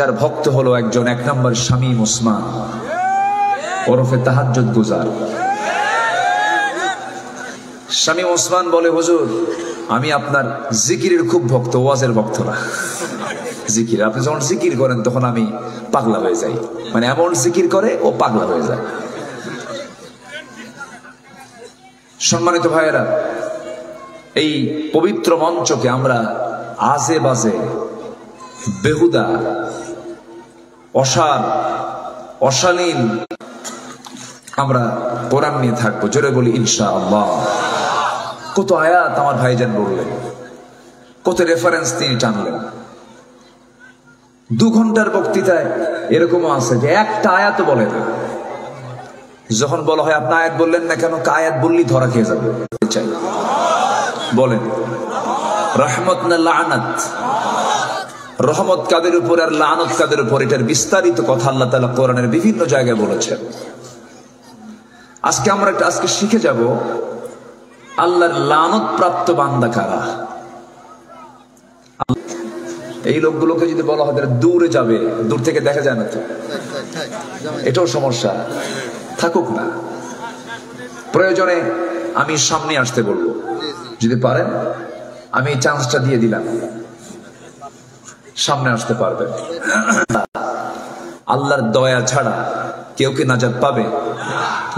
যার ভক্ত হলো একজন এক নম্বর শামীম ওসমান ওরফে তাহাজ্জুদ গুজার। শামীম ওসমান বলে, হুজুর আমি আপনার জিকিরের খুব ভক্ত, ওয়াজের ভক্ত না। জিকির আপনি যখন জিকির করেন তখন আমি পাগলা হয়ে যাই, মানে এমন জিকির করে ও পাগলা হয়ে যায়। সম্মানিত ভাইয়েরা, এই পবিত্র মঞ্চকে আমরা আজে বাজে বেহুদা অসার অশালীন আমরা কোরআন নিয়ে থাকবো। জোরে বলি ইনশাআল্লাহ। কত আয়াত আমার ভাইজান বললেন, কত রেফারেন্স তিনি টানলেন। 2 ঘন্টার বক্তৃতায় এরকমও আছে যে একটা আয়াতও বলে না। যখন বলা হয় আপনি আয়াত বললেন না কেন, আয়াত বললেই ধরা খেয়ে যাবে। চাই বলেন রহমত না লানাত? রহমত কাদের উপর আর লানত কাদের উপর, এটার বিস্তারিত কথা আল্লাহ তাআলা কোরআনের বিভিন্ন জায়গায় বলেছেন। আজকে আমরা আজকে শিখে যাব আল্লাহর লানত প্রাপ্ত বান্দা কারা। এই লোকগুলোকে যদি বলা হয় দূরে যাবে, দূর থেকে দেখা যায় না তো, এটাও সমস্যা। থাকুক না, প্রয়োজনে আমি সামনে আসতে বলবো, যদি পারেন আমি এই চান্সটা দিয়ে দিলাম, সামনে আসতে পারবেন। আল্লাহর দয়া ছাড়া কেউ কি নাজাত পাবে?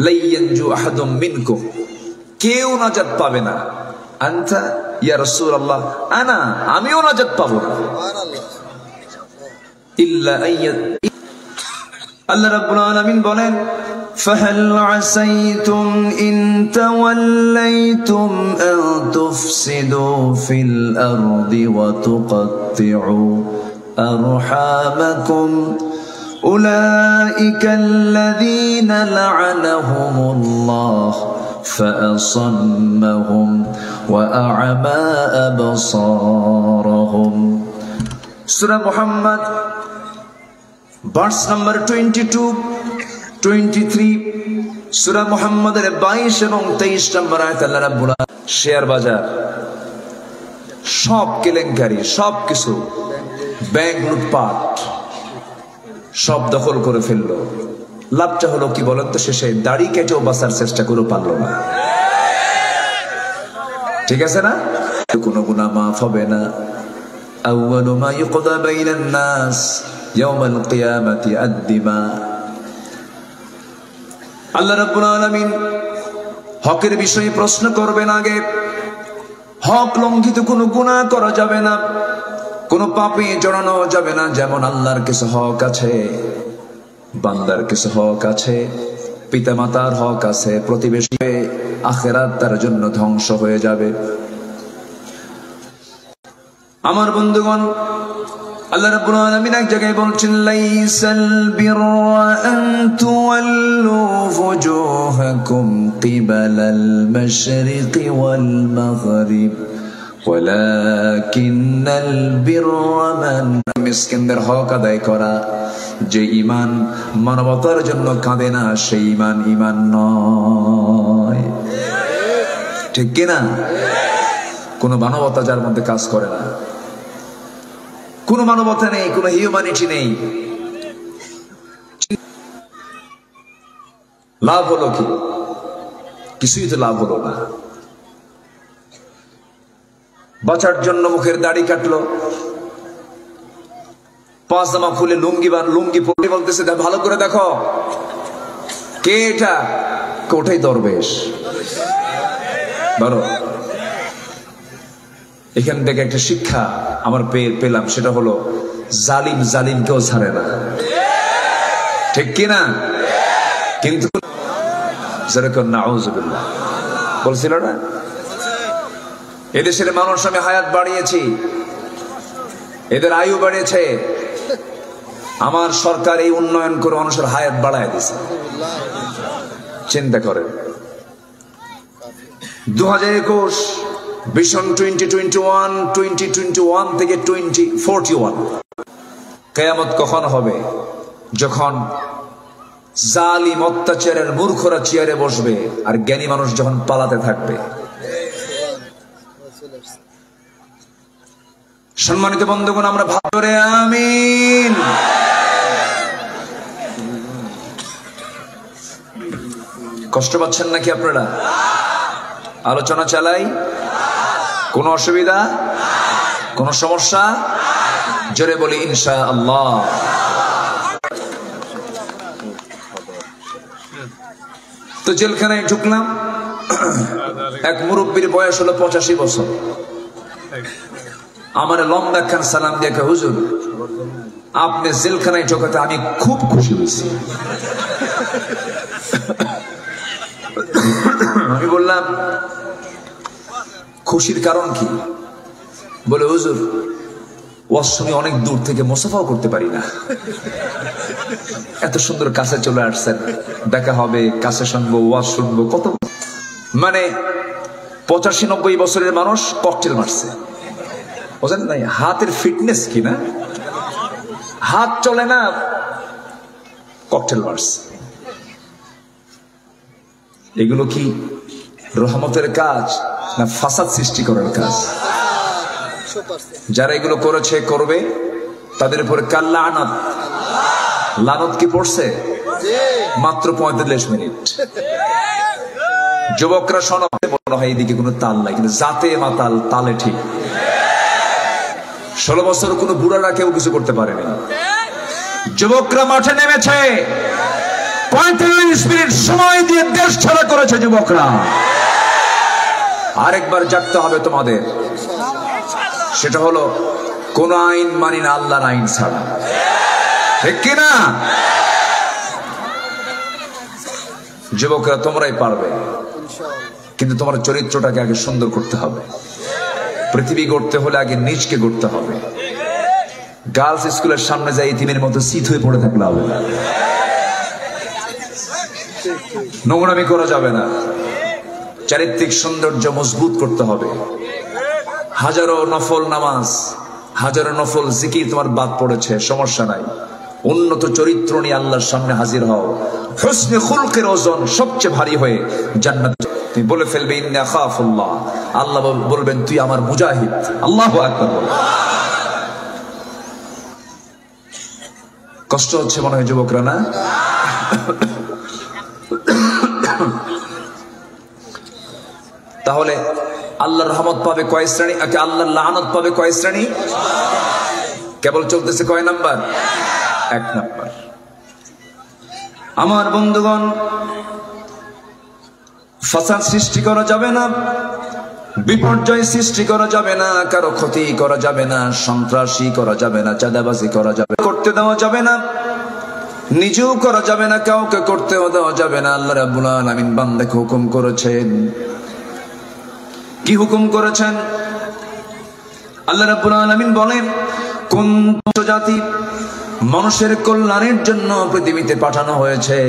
লাইয়ানজু আহাদুম মিনকুম, কেউ নাজাত পাবে না। আনতা ইয়া রাসূলুল্লাহ, আমিও নাজাত পাবো না। ইল্লা আইয়াত, আল্লাহ রাব্বুল আলামিন বলেন فهل عسيتم إن توليتم أن تفسدوا في الأرض وتقطعوا أرحامكم أولئك الذين لعنهم الله فأصمهم وأعمى أبصارهم. سورة محمد verse number 22-23, সূরা মুহাম্মাদের 22 এবং 23 নম্বর আয়াত আল্লাহ রাব্বুল আলামিন শেয়ার বাজার সব কেলেঙ্কারি, সব কিছু ব্যাংক লুটপাট সব দখল করে ফেললো। লাভটা হলো কি বলেন তো? শেষে দাড়ি কেটেও বাঁচার চেষ্টা করে পারলো না। ঠিক আছে না? কোনো গুনাহ মাফ হবে না। আউয়ালু মা ইউকদা বাইনান নাস ইয়াউমাল কিয়ামাতি আদ-দিমা। আল্লাহ রাব্বুল আলামিন হকের বিষয়ে প্রশ্ন করবেন আগে। হক লঙ্ঘিত কোনো গুনাহ করা যাবে না, কোনো পাপে জড়ানো যাবে না। যেমন আল্লাহর কিছু হক আছে, বান্দার কিছু হক আছে, পিতামাতার হক আছে, প্রতিবেশী, আখিরাত তার জন্য ধ্বংস হয়ে যাবে। আমার বন্ধুগণ, আল্লাহ রাব্বুল আলামিন এক জায়গায় বলছেন লাইসাল বিররা আন তুওয়াল্লু ফুজুহাকুম কিবালাল মাশরিকি ওয়াল মাগরিব ওয়ালাকিন্নাল বিররা মান, মিসকিনদের হক আদায় করা। যে ঈমান মানবতার জন্য কাঁদে না সেই ঈমান নয়। ঠিক কি না? কোন মানবতা যার মধ্যে কাজ করে না, কোনো মানবতা নেই, কোনো হিউম্যানিটি নেই, লাভ হলো কি? কিছুই তো লাভ হলো না। বাঁচার জন্য মুখের দাড়ি কাটলো, পাজামা খুলে লুঙ্গি পরে বলতেছে ভালো করে দেখো কে এটা, কোথায় দরবেশ। বলো, এখান থেকে একটা শিক্ষা আমার পেলাম, সেটা হলো জালিমকেও ছাড়ে না। ঠিক কিনা? কিন্তু নাউযুবিল্লাহ বলছিল না, এদেশের মানুষ আমি হায়াত বাড়িয়েছি, এদের আয়ু বাড়িয়েছে, আমার সরকার এই উন্নয়ন করে মানুষের হায়াত বাড়ায় দিয়েছে। চিন্তা করেন 2021 ভিশন 2021 থেকে 2041 কিয়ামত কখন হবে? যখন জালিম অত্যাচারের মূর্খরা চেয়ারে বসবে আর জ্ঞানী মানুষ যখন পালাতে থাকবে। সম্মানিত বন্ধুগণ, আমরা ভালো করে আমিন। কষ্ট পাচ্ছেন নাকি আপনারা? আলোচনা চালাই? কোনো অসুবিধা, কোনো সমস্যা? জোরে বলি ইনশাআল্লাহ। তো জেলখানায় ঢুকলাম। এক মুরব্বীর বয়স হলো 85 বছর। আমার লম্বা খান সালাম দিয়ে কয়, হুজুর আপনি জেলখানায় ঢোকাতে আমি খুব খুশি হয়েছি। আমি বললাম খুশির কারণ কি? বলে হুজুর ওয়াজ শুনে অনেক দূর থেকে মুসাফাও করতে পারি না, এত সুন্দর কাছে চলে আসছেন, দেখা হবে, কাছে শুনবো, ওয়াজ শুনবো, কত মানে 85-90 বছরের মানুষ ককটেল মারছে, বুঝেন নাই? হাতের ফিটনেস কি না, হাত চলে না, ককটেল মারছে। এগুলো কি রহমতের কাজ না ফাসাদ সৃষ্টি করার কাজ? যারা এগুলো করেছে করবে তাদের উপরে কাল লানত। লানত কি পড়ছে? মাত্র 45 মিনিট। যুবকরা শোনাতে মনে হয় এদিকে কোনো তাল নাই, কিন্তু জাতে মাতাল, তালে ঠিক। 16 বছর কোনো বুড়ারা কেউ কিছু করতে পারেনি। যুবকরা মাঠে নেমেছে, 45 মিনিট সময় দিয়ে দেশ ছাড়া করেছে যুবকরা। আরেকবার জাগতে হবে তোমাদের, সেটা হলো কোন আইন মানি না আল্লাহর আইন ছাড়া, ঠিক কিনা? যুবকরা তোমরাই পারবে, কিন্তু তোমার চরিত্রটাকে আগে সুন্দর করতে হবে। পৃথিবী গড়তে হলে আগে নিজকে গড়তে হবে। গার্লস স্কুলের সামনে যাই ইতিমের মতো শীত হয়ে পড়ে থাকলে হবে না, নোংরামি করা যাবে না, চারিত্রিক সৌন্দর্য মজবুত করতে হবে। হাজারো নফল নামাজ, হাজারো নফল জিকির তোমার বাদ পড়েছে, সমস্যা নাই, উন্নত চরিত্র নিয়ে আল্লাহর সামনে হাজির হও। হুসনে খুলকের ওজন সবচেয়ে ভারী হয়ে জান্নাত তুমি বলে ফেলবে ইন্নী আখাফুল্লাহ, আল্লাহ বলবেন তুই আমার মুজাহিদ। আল্লাহু আকবার। কষ্ট হচ্ছে মনে হয় যুবকরা, না? তাহলে আল্লাহর রহমত পাবে কয় শ্রেণী, আল্লাহর লানত পাবে কয় শ্রেণী? কেবল চলতেছে কয় নাম্বার? 1 নাম্বার। আমার বন্ধুগণ, ফাসাদ সৃষ্টি করা যাবে না, বিপর্যয় সৃষ্টি করা যাবে না, কারো ক্ষতি করা যাবে না, সন্ত্রাসী করা যাবে না, চাঁদাবাজি করা যাবে করতে দেওয়া যাবে না, নিজেও করা যাবে না, কাউকে করতেও দেওয়া যাবে না। আল্লাহ রাব্বুল আলামিন বান্দাকে হুকুম করেছেন। কি হুকুম করেছেন? আল্লাহ রাব্বুল আলামিন বলেন, কোন জাতি মানুষের কল্যাণের জন্য পৃথিবীতে পাঠানো হয়েছে,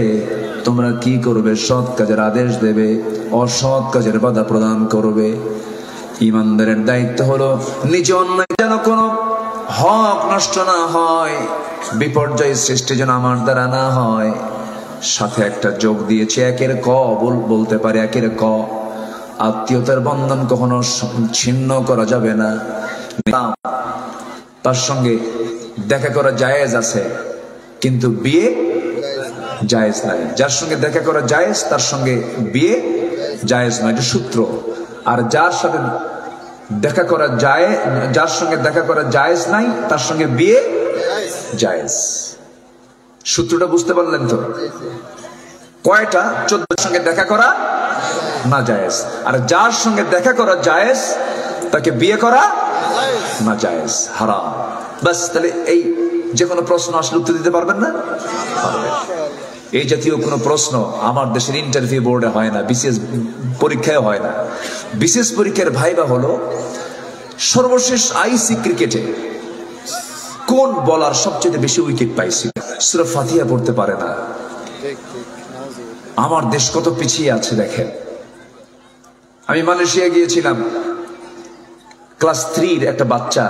তোমরা কি করবে? সৎ কাজের আদেশ দেবে, অসৎ কাজের বাধা প্রদান করবে। ইমানদারের দায়িত্ব হলো নিজে অন্যায় যেন কোনো হক নষ্ট না হয়, বিপর্যয় সৃষ্টি যেন আমার দ্বারা না হয়। সাথে একটা যোগ দিয়েছে, একের ক বলতে পারে, একের ক। আত্মীয়তার বন্ধন কখনো ছিন্ন করা যাবে না। তার সঙ্গে দেখা করা জায়েজ আছে, কিন্তু বিয়ে জায়েজ নাই। যার সঙ্গে দেখা করা জায়েজ তার সঙ্গে বিয়ে জায়েজ নয়, এটা সূত্র। আর যার সাথে দেখা করা জায়েজ, যার সঙ্গে দেখা করা জায়েজ নাই তার সঙ্গে বিয়ে জায়েজ। সূত্রটা বুঝতে পারলেন তো? কয়টা? 14 সঙ্গে দেখা করা না জায়েজ, আর যার সঙ্গে দেখা করা জায়েজ তাকে বিয়ে করা না জায়েজ, হারাম। বাস, তাহলে এই যে কোনো প্রশ্ন আসলে উত্তর দিতে পারবেন না? পারবেন। এই জাতীয় কোনো প্রশ্ন আমার দেশের ইন্টারভিউ বোর্ডে হয় না, বিসিএস পরীক্ষায় হয় না। বিসিএস পরীক্ষার ভাইবা হলো সর্বশেষ আইসি ক্রিকেটে কোন বলার সবচেয়ে বেশি উইকেট পাইছে, সূরা ফাতিহা পড়তে পারে না। আমার দেশ কত পিছিয়ে আছে দেখেন। আমি মালয়েশিয়া গিয়েছিলাম, ক্লাস 3 একটা বাচ্চা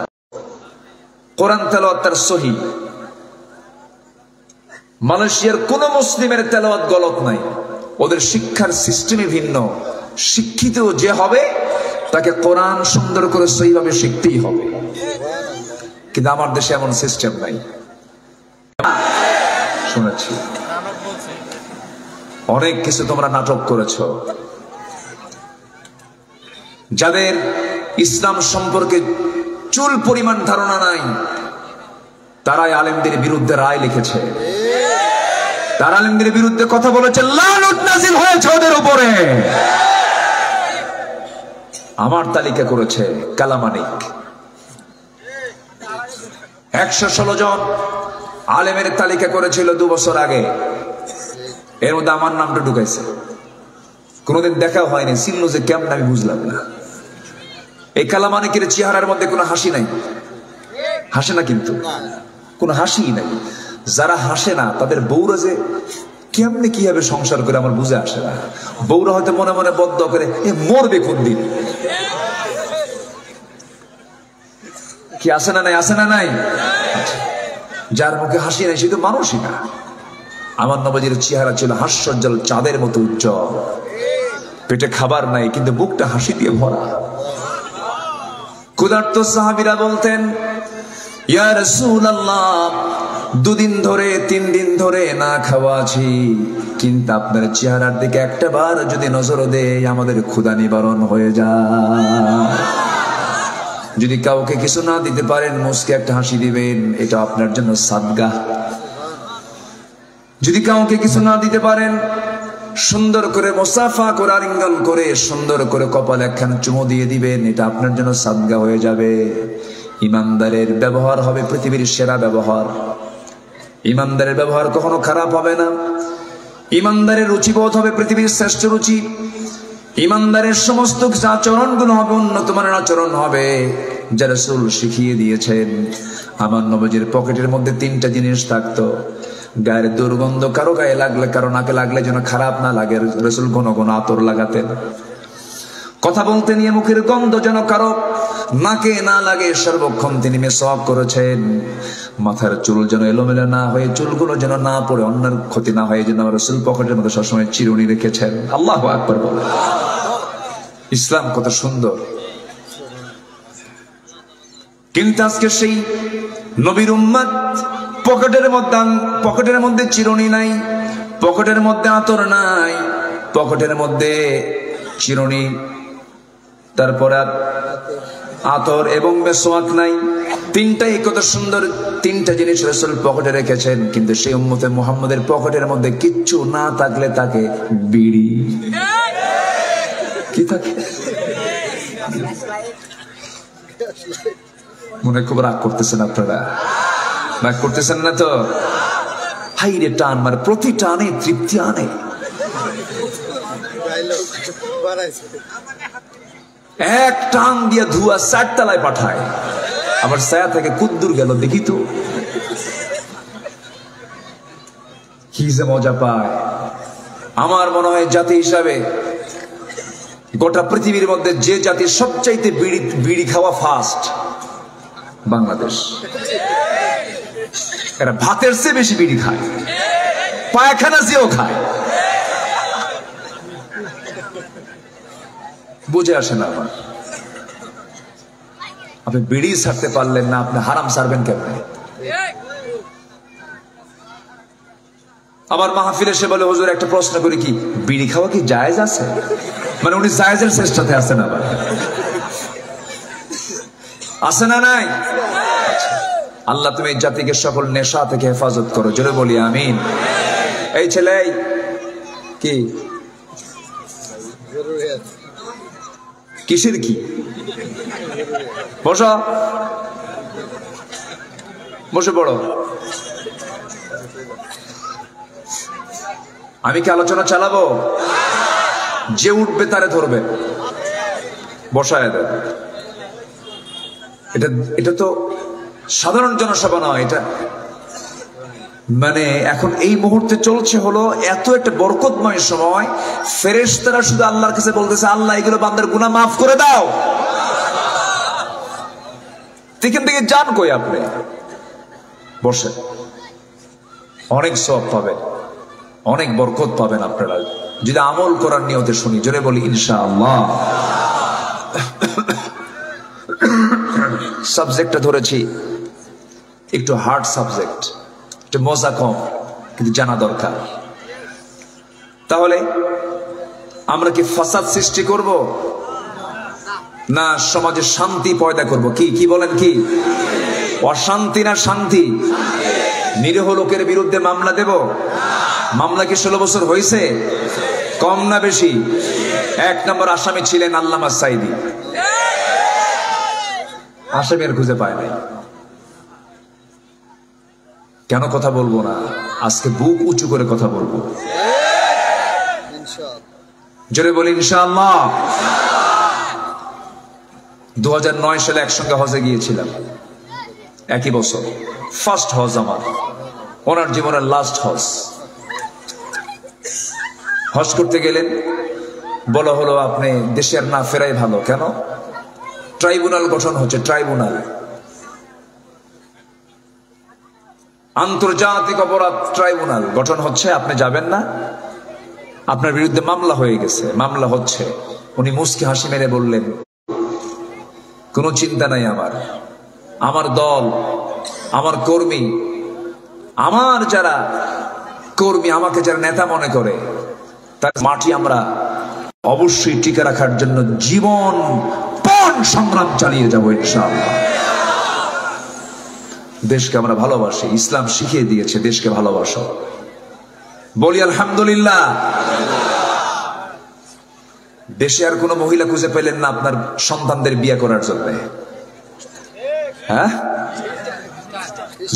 কোরআন তেলাওয়াত তার সহি। মালয়েশিয়ার কোন মুসলিমের তেলাওয়াত গলত নাই, ওদের শিক্ষার সিস্টেমে ভিন্ন। শিক্ষিত যে হবে তাকে কোরআন সুন্দর করে সহিভাবে শিখতেই হবে, কিন্তু আমার দেশে এমন সিস্টেম নাই। শুনেছি অনেক কিছু তোমরা নাটক করেছো। যাদের ইসলাম সম্পর্কে চুল পরিমাণ ধারণা নাই, তারাই আলেমদের বিরুদ্ধে রায় লিখেছে, তারা আলেমদের বিরুদ্ধে কথা বলেছে, লানত নাযিল হয়েছে ওদের উপরে। আমার তালিকা করেছে কালামানিক, 116 জন আলেমের তালিকা করেছিল 2 বছর আগে। এর মধ্যে আমার নামটা ঢুকাইছে। কোনোদিন দেখাও হয়নি, চিনল যে কেমন আমি বুঝলাম না। এই কালামানিকের চেহারার মধ্যে কোনো হাসি নাই, হাসে না, কিন্তু কোনো হাসি নাই। যারা হাসে না তাদের বউরা যে কেমনে কিভাবে সংসার করে আমার বুঝে আসে না। বউরা হয়তো মনে মনে বদ্ধ করে এ মরবে কোন দিন। কি আসে না নাই? আসে না নাই? যার মুখে হাসি নাই সে তো মানুষই না। আমার নবীর চেহারা ছিল হাস্যোজ্জ্বল চাঁদের মতো উজ্জ্বল। পেটে খাবার নাই কিন্তু বুকটা হাসি দিয়ে ভরা। ক্ষুধার্ত সাহাবীরা বলতেন, ইয়া রাসূলুল্লাহ, 2 দিন ধরে 3 দিন ধরে না খাওয়া আছি, কিন্তু আপনার চেহারার দিকে একটা বার যদি নজর দেই আমাদের ক্ষুধা নিবারণ হয়ে যায়। যদি কাউকে কিছু না দিতে পারেন মুস্কে একটা হাসি দিবেন, এটা আপনার জন্য সাদগা। যদি কাউকে কিছু না দিতে পারেন সুন্দর করে মুসাফা করে আলিঙ্গন করে সুন্দর করে কপালে একখান চুমো দিয়ে দিবেন, এটা আপনার জন্য সাদগা হয়ে যাবে। ইমানদারের ব্যবহার হবে পৃথিবীর সেরা ব্যবহার। ইমানদারের ব্যবহার কখনো খারাপ হবে না। ইমানদারের রুচিবোধ হবে পৃথিবীর শ্রেষ্ঠ রুচি। ইমানদারের সমস্ত আচরণগুলো হবে উন্নত মানের আচরণ হবে যা রাসূল শিখিয়ে দিয়েছেন। আমার নবীর পকেটের মধ্যে 3টা জিনিস থাকতো। গায়ের দুর্গন্ধ কারো গায়ে লাগলে, কারো নাকে লাগলে যেন খারাপ না লাগে, রাসূল ঘন ঘন আতর লাগাতেন। কথা বলতে নিয়ে মুখের গন্ধ যেন কারো নাকে না লাগে, সর্বক্ষণ তিনি মেসওয়াক করেছেন। মাথার চুল যেন এলোমেলো না হয়ে, চুলগুলো যেন না পড়ে, অন্যের ক্ষতি না হয়, যেন রাসূল পকেটের মধ্যে সবসময় চিরুনি রেখেছেন। আল্লাহু আকবার বলে। ইসলাম কত সুন্দর। কিন্তু আজকে সেই নবীর উম্মত পকেটের মধ্যে চিরুনি নাই, পকেটের মধ্যে আতর নাই, পকেটের মধ্যে চিরুনি, তারপর আতর এবং মেসওয়াক নাই। 3টাই কত সুন্দর 3টা জিনিস রাসূল পকেটে রেখেছেন। কিন্তু সেই উম্মতে মুহাম্মাদের পকেটের মধ্যে কিচ্ছু না থাকলে তাকে বিড়ি কি থাকে। মনে খুব রাগ করতেছেন আপনারা, রাগ করতেছেন না তো? হাই রে টান মার, প্রতি টানে তৃপ্তি আনে। এক টান দিয়ে ধোঁয়া 4 তলায় পাঠায়, আবার ছায়া থেকে কুদ্দুর গেল দেখি তো কি যে মজা পায়। আমার মনে হয় জাতি হিসাবে গোটা পৃথিবীর মধ্যে যে জাতির সবচাইতে বিড়ি খাওয়া ফাস্ট, বাংলাদেশ। এরা ভাতের চেয়ে বেশি বিড়ি খায়, পায়খানা চেয়েও খায়। বুঝে আসে না আমার। আপনি বিড়ি ছাড়তে পারলেন না, আপনি হারাম ছাড়বেন কেমনে? আমার মাহফিলে এসে বলে, হুজুর একটা প্রশ্ন করি, কি বিড়ি খাওয়া কি জায়েজ আছে? মানে উনি জায়েজের চেষ্টাতে আছেন। আবার আছে না নাই? আল্লাহ তুমি এই জাতিকে সকল নেশা থেকে হেফাজত করো, জোরে বলি আমিন। এই ছেলে কি কিসের কি? বসো, বসে পড়ো। আমি কি আলোচনা চালাবো? যে উঠবে তারে ধরবে, বসায় দেবে। এটা তো সাধারণ জনসভা নয়, এটা মানে এখন এই মুহূর্তে চলছে হলো এত একটা বরকতময় সময়। ফেরেশতারা শুধু আল্লাহর কাছে বলতেছে, আল্লাহ এগুলো বান্দার গুনাহ মাফ করে দাও। এখান থেকে যান কই আপনি? বসে, অনেক সওয়াব পাবেন, অনেক বরকত পাবেন আপনারা যদি আমল করার নিয়তে শুনি। জোরে বলি ইনশাআল্লাহ। সাবজেক্টটা ধরেছি একটু হার্ড সাবজেক্ট, একটু মজা কম, কিন্তু জানা দরকার। তাহলে আমরা কি ফাসাদ সৃষ্টি করব না সমাজে শান্তি পয়দা করব? কি কি বলেন? কি অশান্তি না শান্তি? নিরীহ লোকের বিরুদ্ধে মামলা দেব? মামলা কি 16 বছর হয়েছে? কম না বেশি? 1 নম্বর আসামি ছিলেন আল্লামা সাঈদী। আসামি আর খুঁজে পায় নাই। কেন কথা বলবো না? আজকে বুক উঁচু করে কথা বলবো। জোরে বলি ইনশাআল্লাহ। 2009 সালে একসঙ্গে হজে গিয়েছিলাম, একই বছর। ফার্স্ট হজ আমার, ওনার জীবনের লাস্ট হজ। হজ করতে গেলেন, বলা হলো আপনি দেশের না ফেরাই ভালো। কেন? ট্রাইব্যুনাল গঠন হচ্ছে, ট্রাইব্যুনাল, আন্তর্জাতিক অপরাধ ট্রাইব্যুনাল গঠন হচ্ছে, আপনি যাবেন না, আপনার বিরুদ্ধে মামলা হয়ে গেছে, মামলা হচ্ছে। উনি মুস্কি হাসি মেরে বললেন, কোনো চিন্তা নাই আমার, আমার দল, আমার কর্মী, আমার যারা কর্মী, আমাকে যারা নেতা মনে করে, তার মাটি আমরা অবশ্যই টিকে রাখার জন্য জীবন পণ সংগ্রাম চালিয়ে যাবো ইনশাআল্লাহ। দেশকে আমরা ভালোবাসি, ইসলাম শিখিয়ে দিয়েছে দেশকে ভালোবাসো। বলি আলহামদুলিল্লাহ। দেশে আর কোনো মহিলা খুঁজে পেলেন না আপনার সন্তানদের বিয়ে করার জন্য? হ্যাঁ,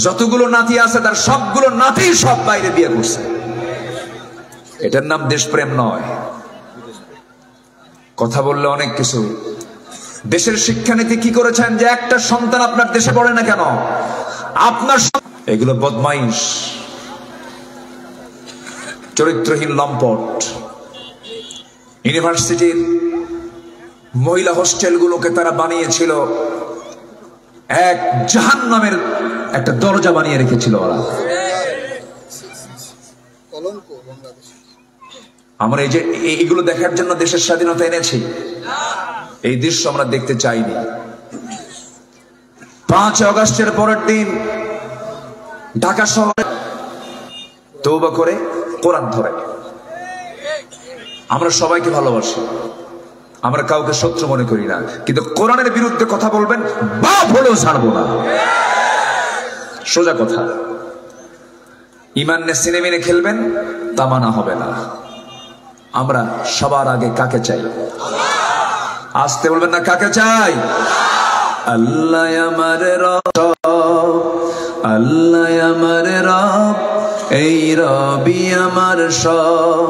যতগুলো নাতি আছে তার সবগুলো নাতি সব বাইরে বিয়ে করছে। এটার নাম দেশপ্রেম নয়। কথা বললে অনেক কিছু। দেশের শিক্ষানীতি কি করেছেন যে একটা সন্তান আপনার দেশে পড়ে না কেন? আপনার এগুলো বদমাইশ, চরিত্রহীন লম্পট। ইউনিভার্সিটির মহিলা হোস্টেলগুলোকে তারা বানিয়েছিল এক জাহান্নামের একটা দরজা বানিয়ে রেখেছিল ওরা। আমরা এই যে এইগুলো দেখার জন্য দেশের স্বাধীনতা এনেছি, এই দৃশ্য আমরা দেখতে চাইনি। 5 আগস্টের পরের দিন ঢাকা শহরে তওবা করে কোরআন ধরে। আমরা সবাইকে ভালোবাসি, আমরা কাউকে শত্রু মনে করি না, কিন্তু কোরআনের বিরুদ্ধে কথা বলবেন, বাপ হলেও ছাড়বো না। সোজা কথা। ইমান নিয়ে সিনেমিনে খেলবেন, তা মানা হবে না। আমরা সবার আগে কাকে চাই? আসতে বলবেন না, কাকে চাই? আল্লাহ আমার রব, আল্লাহ আমার রব, এই রবি আমার সব,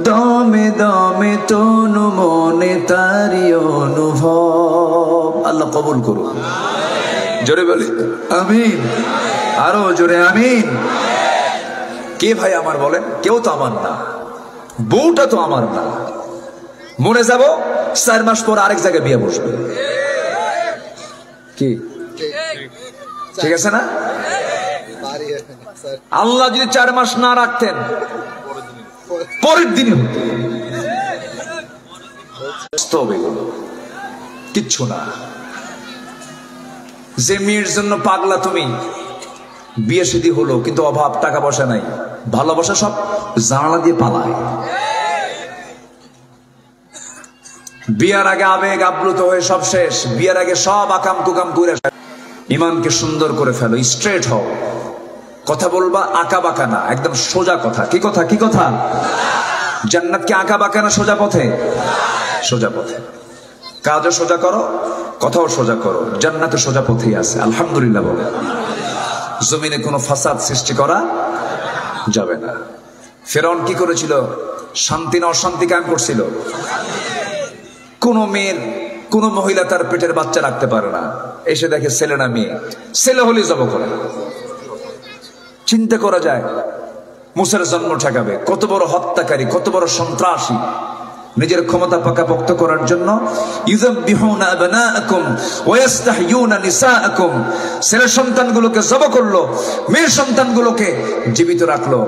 দমে দমে তনু মনে তারি অনুভব। আল্লাহ কবুল করুন। জোরে বলি আমিন, আরো জোরে আমিন। কে ভাই আমার বলেন? কেউ তো আমার না, বউটা তো আমার না। মরে যাব, 4 মাস পর আরেক জায়গায় বিয়ে বসবে। কি ঠিক আছে না? আল্লাহ যদি 4 মাস না রাখতেন, পরের দিনে হতো। কিচ্ছু না। যে মেয়ের জন্য পাগলা তুমি, বিয়ে শাদী হলো কিন্তু অভাব, টাকা পয়সা নাই, ভালোবাসা সব জানালা দিয়ে পালায়। বিয়ার আগে আবেগ আপ্লুত হয়ে সব শেষ। বিয়ার আগে সব আকাম কুকাম করে। ইমানকে সুন্দর করে ফেলো, স্ট্রেট হও। কথা বলবা আঁকা বাঁকা না, একদম সোজা কথা। কি কথা? কি কথা? জান্নাত কি আঁকা বাঁকা না সোজা পথে? সোজা পথে। কাজও সোজা করো, কথাও সোজা করো, জান্নাতে সোজা পথেই আছে। আলহামদুলিল্লাহ বলে। জমিনে কোনো ফাসাদ সৃষ্টি করা যাবে না। ফেরাউন কি করেছিল? শান্তি না অশান্তি কায়েম করছিল। কোন মেয়ের, কোন মহিলা তার পেটের বাচ্চা রাখতে পারে না, এসে দেখে ছেলে না মেয়ে, ছেলে হলে জব করে। চিন্তা করা যায়, মুসার জন্ম ঠেকাবে। কত বড় হত্যাকারী, কত বড় সন্ত্রাসী। নিজের ক্ষমতা পাকাপোক্ত করার জন্য ইউযাববিহুনা আবনাআকুম ওয়া ইস্তাহয়ুনা নিসাআকুম, ছেলে সন্তানগুলোকে জব করলো, মেয়ে সন্তানগুলোকে জীবিত রাখলো।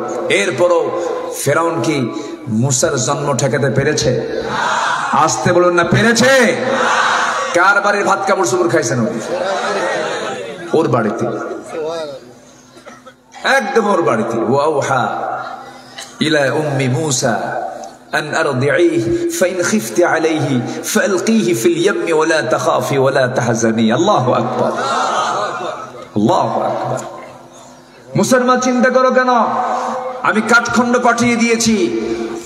এরপরও ফেরাউন কি মুসার জন্ম ঠেকাতে পেরেছে? আসতে বলুন না, পেরেছে? কার বাড়ির ভাত কাপড় চোপড় খাইছেন? ওর বাড়িতে, একদম ওর বাড়িতে। ওয়াউহা ইলা উম্মি মুসা أن أرضعيه فإن خفت عليه فألقيه في اليم ولا تخافي ولا تحزني الله أكبر الله أكبر মুসলমান চিন্তা করো কেন আমি কাঠখণ্ড পাঠিয়ে দিয়েছি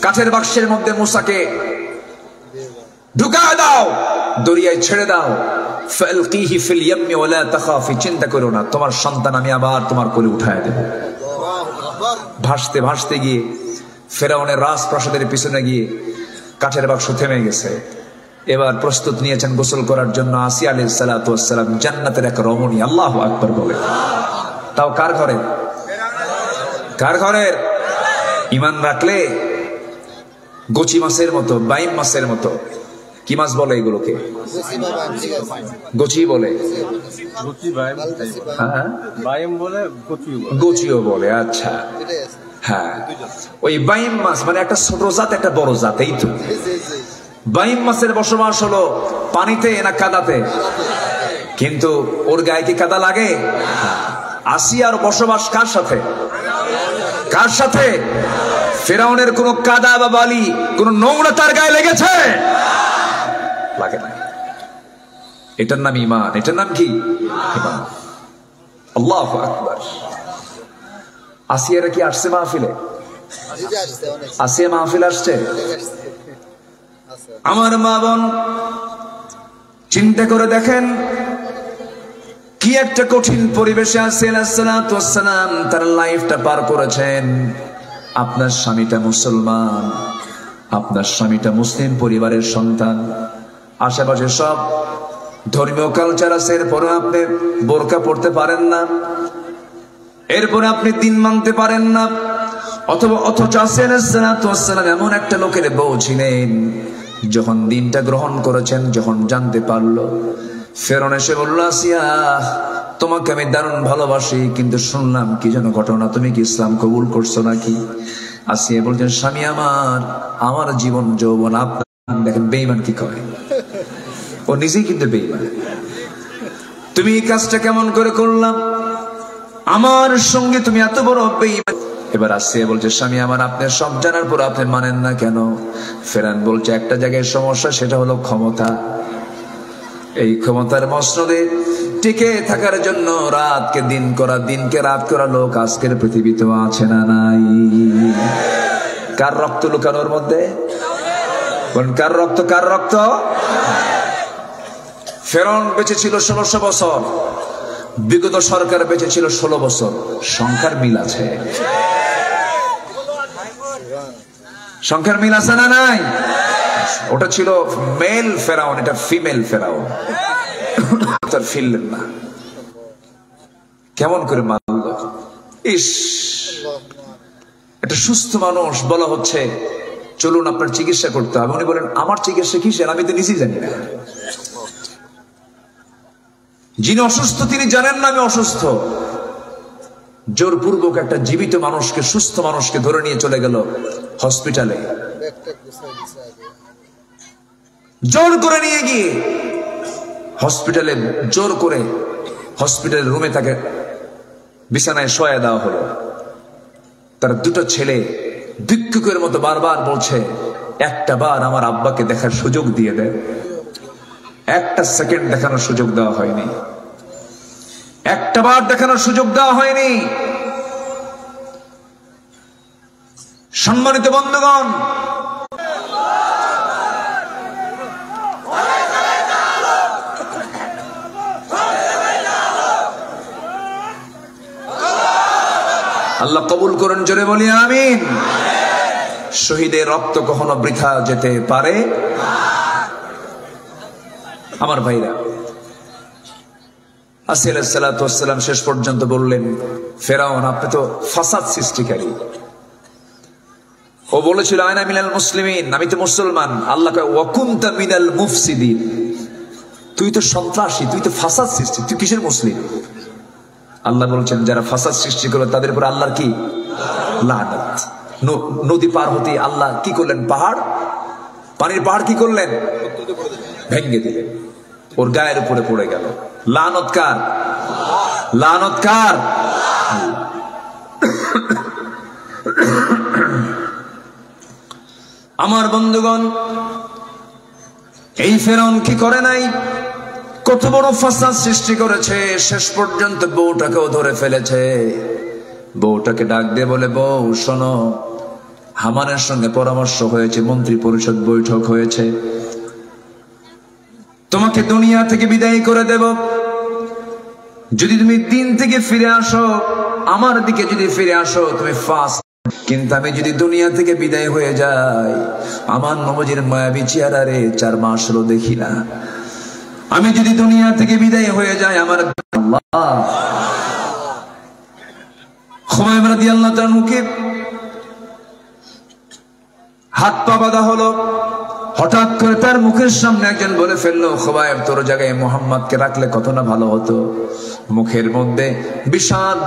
কাঠের বাক্সের মধ্যে মুসাকে ঢুকা দাও দরিয়ায় ছেড়ে দাও ফালকিহি ফিল ইয়ামি ওয়ালা তাখাফি চিন্তা করো না তোমার সন্তান আমি আবার তোমার কোলে উঠায় দেব ভাসতে ভাসতে গিয়ে ফেরাউনের রাজপ্রাসাদের পিছনে গিয়ে কাঠের বাক্স থেমে গেছে এবার প্রস্তুত নিয়েছেন গোসল করার জন্য আসিয়া আলাইহিস সালাতু ওয়াস সালাম জান্নাতের এক রমণী আল্লাহু আকবার বলে তাও কার ঘরে কার ঘরের ঈমান রাখলে গোচি মাছের মতো বাইম মাছের মতো কি মাছ বলে এগুলোকে গোচি বলে গোচিও বলে আচ্ছা হ্যাঁ ওই বাইম মাছ মানে একটা ছোট জাত একটা বড় জাত এই তো বাইম মাছের বসবাস হলো পানিতে না কাদাতে কিন্তু ওর গায়ে কি কাদা লাগে আসিয়ার বসবাস কার সাথে কার সাথে ফেরাউনের কোন কাদা বা বালি কোন নোংরা তার গায়ে লেগেছে লাগে না এটার নাম ঈমান এটার নাম কি ঈমান আল্লাহু আকবার আসিয়ারা কি আসছে মাহফিলে আসিয়া মাহফিল আসছে আমার মা বোন চিন্তা করে দেখেন কি একটা কঠিন পরিবেশে আসিয়া আলাইহিস সালাতু ওয়াস সালাম তার লাইফটা পার করেছেন আপনার স্বামীটা মুসলমান আপনার স্বামীটা মুসলিম পরিবারের সন্তান আশেপাশে সব ধর্মীয় কালচার আছে এরপরে আপনি বোরকা পড়তে পারেন না এরপরে আপনি দিন মানতে পারেন না অথবা অথচ আসিয়া আলাইহিস সালাতু ওয়াস সালাম এমন একটা লোকের বউ ছিলেন যখন দিনটা গ্রহণ করেছেন যখন জানতে পারলো ফেরাউন এসে বলল আসিয়া তোমাকে আমি দারুণ ভালোবাসি কিন্তু শুনলাম কি যেন ঘটনা তুমি কি ইসলাম কবুল করছো নাকি আসিয়া বলছেন স্বামী আমার জীবন যৌবন আপনার দেখেন বেঈমান কি করে ও নিজেই কিন্তু বেঈমান তুমি এই কাজটা কেমন করে করলাম আমার সঙ্গে তুমি এত বড় বেঈমান এবার আসিয়া বলছে স্বামী আপনি সব জানার পর আপনি মানেন না কেন ফেরাউন বলছে একটা জায়গায় সমস্যা সেটা হলো ক্ষমতা এই ক্ষমতার মসনদে টিকে থাকার জন্য রাতকে দিন করা দিনকে রাত করা লোক আজকের পৃথিবীতে আছে না নাই কার রক্ত লুকানোর মধ্যে কার রক্ত ফেরাউন বেঁচে ছিল 1600 বছর বিগত সরকার বেঁচে ছিল 16 বছর সংখ্যার মিল আছে সংখ্যার মিল আছে না নাই ওটা ছিল মেল ফেরাউন এটা ফিমেল ফেরাউন তার ফিরলেন না কেমন করে মানল ইস একটা সুস্থ মানুষ বলা হচ্ছে চলুন আপনার চিকিৎসা করতে হবে উনি বলেন আমার চিকিৎসা কিসের আমি তো নিজেই জানি না যিনি অসুস্থ তিনি জানেন না আমি অসুস্থ জোরপূর্বক একটা জীবিত মানুষকে সুস্থ মানুষকে ধরে নিয়ে চলে গেল হসপিটালে জোর করে নিয়ে গিয়ে হসপিটালে জোর করে হসপিটালের রুমে তাকে বিছানায় শোয়া দেওয়া হলো তার দুটো ছেলে ভিক্ষুকের মতো বারবার বলছে একটা বার আমার আব্বাকে দেখার সুযোগ দিয়ে দেয় একটা সেকেন্ড দেখানোর সুযোগ দেওয়া হয়নি একটা বার দেখানোর সুযোগ দেওয়া হয়নি সম্মানিত বন্ধুগণ আল্লাহ কবুল করেন জোরে বলি আমিন শহীদের রক্ত কখনো বৃথা যেতে পারে আমার ভাইরা আসিয়া আলাইহিস সালাতু ওয়াস সালাম শেষ পর্যন্ত বললেন ফেরাউন আপনি তো ফাসাদ সৃষ্টিকারী ও বলেছিল আনা মিনাল মুসলিমিন আমি তো মুসলমান আল্লাহ কয় ওয়া কুনতা মিনাল মুফসিদিন তুই তো সন্ত্রাসী তুই তো ফাসাদ সৃষ্টি তুই কিসের মুসলিম আল্লাহ বলছেন যারা ফাসাদ সৃষ্টি করে তাদের উপর আল্লাহর কি লানত নদী পার হতে আল্লাহ কি করলেন পাহাড় পানির পাহাড় কি করলেন ভেঙে দিলেন ওর গায়ের উপরে পড়ে গেল লানত কার আমার বন্ধুগণ, এই ফেরাউন কি করে নাই? কত বড় ফাসাদ সৃষ্টি করেছে, শেষ পর্যন্ত বউটাকেও ধরে ফেলেছে। বউটাকে ডাক দিয়ে বলে, বউ শোনো, হামানের সঙ্গে পরামর্শ হয়েছে, মন্ত্রী পরিষদ বৈঠক হয়েছে, তোমাকে দুনিয়া থেকে বিদায় করে দেব। যদি তুমি দিন থেকে ফিরে আসো, আমার দিকে যদি ফিরে আসো, তুমি ফাস্ট। কিন্তু আমি যদি দুনিয়া থেকে বিদায় হয়ে যাই, আমার নবজির মায়াবী চেহারা 4 মাস হলো দেখি না। আমি যদি দুনিয়া থেকে বিদায় হয়ে যাই, আমার আল্লাহ খুবাইব রাদিয়াল্লাহু তাআলা মুখে হাত পা বাঁধা হলো। হঠাৎ করে তার মুখের সামনে একজন বলে ফেললো, খুবাইব তোর জায়গায় মুহাম্মদকে রাখলে কত না ভালো হতো। মুখের মধ্যে বিষাদ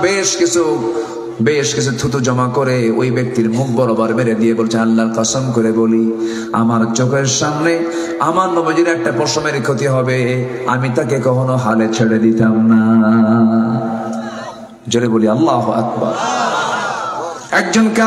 বেশ কিছু থুতু জমা করে ওই ব্যক্তির মুখ বরাবর মেরে দিয়ে বলছে, আল্লাহর কসম করে বলি, আমার চোখের সামনে আমার নবীর একটা পশমের ক্ষতি হবে, আমি তাকে কখনো হালে ছেড়ে দিতাম না। জোরে বলি আল্লাহু আকবার। একজনকে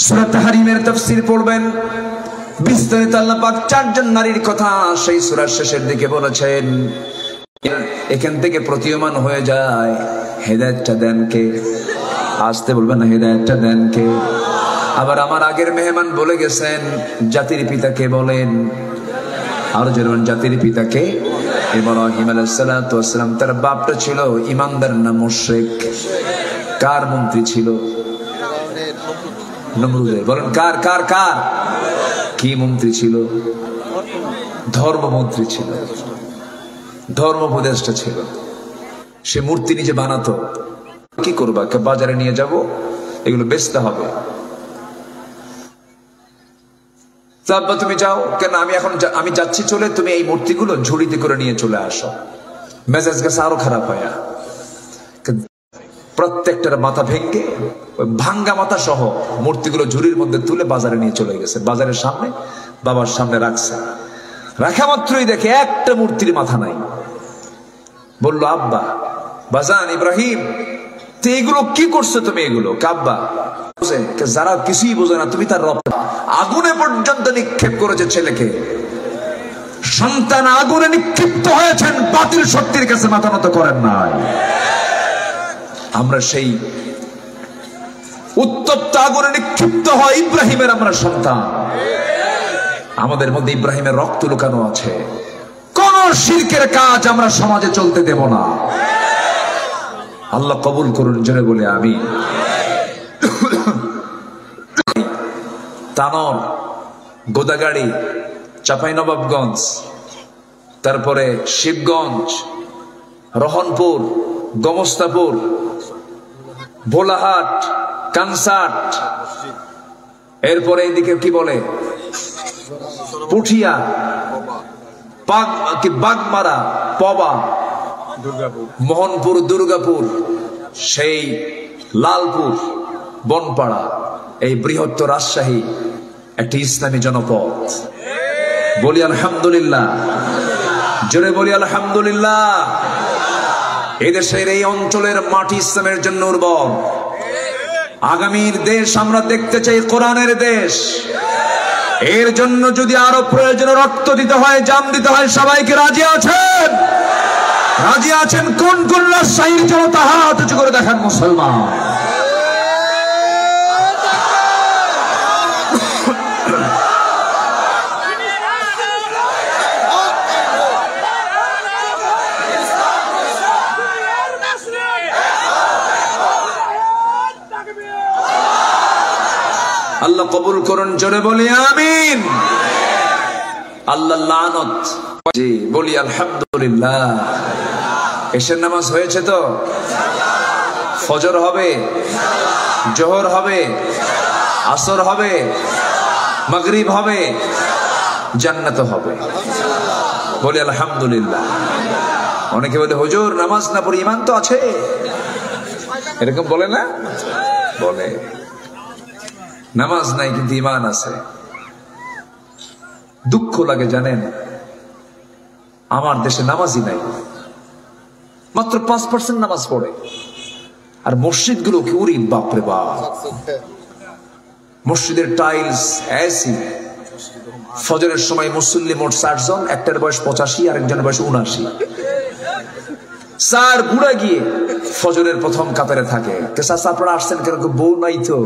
সূরা তাহরিমের তাফসীর পড়বেন, বিস্তারিত আল্লাহ পাক 4 জন নারীর কথা সেই সূরার শেষের দিকে বলেছেন। এখান থেকে প্রতীয়মান হয়ে যায়, হেদায়েতটা দেন কে? আসতে বলবেন না, হেদায়েতটা দেন কে? আবার আমার আগের মেহমান বলে গেছেন, জাতির পিতাকে বলেন। আর যেমন জাতির পিতাকে, ইব্রাহিম আলাইহিস সালাতু ওয়াস সালাম, তার বাপটা ছিল ইমানদার না মুশরিক? কার মন্ত্রী ছিল? নমরুদের। বলেন কার কার কার? কি মন্ত্রী ছিল? ধর্মমন্ত্রী ছিল, ধর্ম উপদেষ্টা ছিল। সে মূর্তি নিজে বানাতো। কি করবা? বাজারে নিয়ে যাব, এগুলো বেচতে হবে। তারপর তুমি যাও, কেন আমি যাচ্ছি চলে, তুমি এই মূর্তিগুলো ঝুড়িতে করে নিয়ে চলে আসো। মেজাজ গেছে আরো খারাপ হয়। প্রত্যেকটার মাথা ভেঙে, ভাঙ্গা মাথা সহ মূর্তিগুলো ঝুড়ির মধ্যে তুলে বাজারে নিয়ে চলে গেছে। বাজারের সামনে, বাবার সামনে রাখছে। রাখা মাত্রই দেখে একটা মূর্তির মাথা নাই। বললো, আব্বা, বাজান ইব্রাহিম, তো এগুলো কি করছো তুমি? এগুলো কাব্বা, যারা কিছুই বোঝে না, তুমি তার রব। আগুনে পর্যন্ত নিক্ষেপ করেছে ছেলেকে। সন্তান আগুনে নিক্ষিপ্ত হয়েছেন, বাতিল শক্তির কাছে মাথা নত করেন নাই। আমরা সেই উত্তপ্ত আগুনে নিক্ষিপ্ত হয় ইব্রাহিমের আমরা সন্তান। আমাদের মধ্যে ইব্রাহিমের রক্ত লুকানো আছে। কোন শিরকের কাজ আমরা সমাজে চলতে দেব না। আল্লাহ কবুল করুন, জোরে বলে আমিন। তানোর, গোদাগাড়ি, চাঁপাইনবাবগঞ্জ, তারপরে শিবগঞ্জ, রহনপুর, গমস্তাপুর, ভোলাহাট, কানসাট, এরপরে এইদিকে কি বলে, পুঠিয়া, বাগমারা, পবা, মোহনপুর, দুর্গাপুর, সেই লালপুর, বনপাড়া, এই বৃহত্তর রাজশাহী একটি ইসলামী জনপদ। বলি আলহামদুলিল্লাহ, জোরে বলি আলহামদুলিল্লাহ। এদেশের এই অঞ্চলের মাটি ইসলামের জন্য উর্বর। আগামীর দেশ আমরা দেখতে চাই কোরআনের দেশ। এর জন্য যদি আরো প্রয়োজনে রক্ত দিতে হয়, জান দিতে হয়, সবাইকে রাজি আছেন? রাজি আছেন? কোন কোন রাজশাহীর জনতা হাত উঁচু করে দেখেন মুসলমান। আল্লাহ কবুল করুন, জোরে বলি আমিন। আল্লাহ লানত। জি বলি আলহামদুলিল্লাহ। এশার নামাজ হয়েছে তো? ফজর হবে, জোহর হবে, আসর হবে, মাগরিব হবে, জান্নাত হবে। বলি আলহামদুলিল্লাহ। অনেকে বলে হুজুর নামাজ না পড়ে ঈমান তো আছে, এরকম বলে না? বলে নামাজ নাই কিন্তু ঈমান আছে। দুঃখ লাগে জানেন, আমার দেশে নামাজই নাই, মাত্র 5% নামাজ পড়ে। আর মসজিদ গুলো কি উরি বাপরে বাপ, মসজিদের টাইলস এসি। ফজরের সময় মুসল্লি মোট 60 জন, একটার বয়স 85, আরেকজনের বয়স 79। স্যার বুড়া গিয়ে ফজরের প্রথম কাতারে থাকে। আপনারা আসছেন কেন? বউ নাই তো।